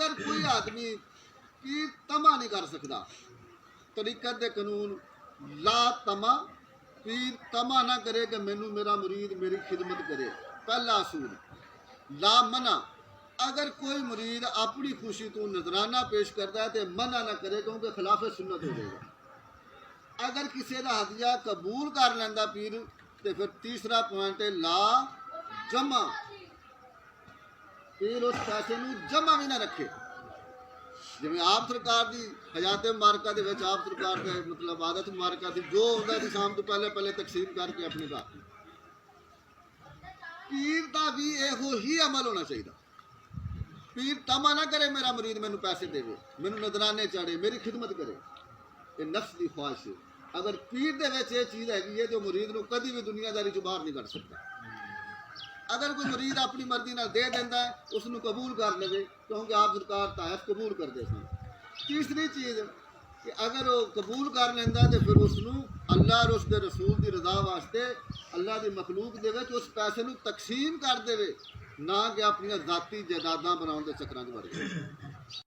अगर कोई आदमी पीर तमा नहीं कर सकता, तरीकत दे कानून ला तमा, पीर तमा ना करे कि मैनू मेरा मुरीद मेरी खिदमत करे। पहला असूल ला मना, अगर कोई मुरीद अपनी खुशी तो नजराना पेश करता है तो मना ना करे, क्योंकि खिलाफ सुन्नत हो जाएगा। अगर किसी का हदिया कबूल कर लेंदा पीर तो फिर तीसरा पॉइंट है ला जमा, पीर उस पैसे में जमा भी ना रखे। जिवें आप सरकार की हयात मुबारका दे विच आप सरकार का मतलब आदत मुबारका थी, जो होंदा सी शाम तो पहले पहले तकसीम करके अपने घर। पीर का भी इहो ही अमल होना चाहिए। पीर तमा ना करे मेरा मुरीद मैनू पैसे देवे, मैनू नजराने चाड़े, मेरी खिदमत करे, ये नफ्स की ख्वाहिश है। अगर पीर दे विच ये चीज़ हैगी है तो मुरीद नू कभी भी दुनियादारी चों बाहर नहीं कर सकता। अगर कोई मुरीद अपनी मर्जी नाल दे देंदा है उसनू कबूल कर लेवे, क्योंकि आप सरकार तायफ कबूल करते सन। तीसरी चीज़ कि अगर वो कबूल कर लेंदा तो फिर उसनू अल्लाह और उसके रसूल की रजा वास्ते अल्लाह की मखलूक दे विच उस पैसे नू तकसीम कर देवे, ना कि अपनी जाती जायदादां बनाउण दे चक्करां च वड़ जाए।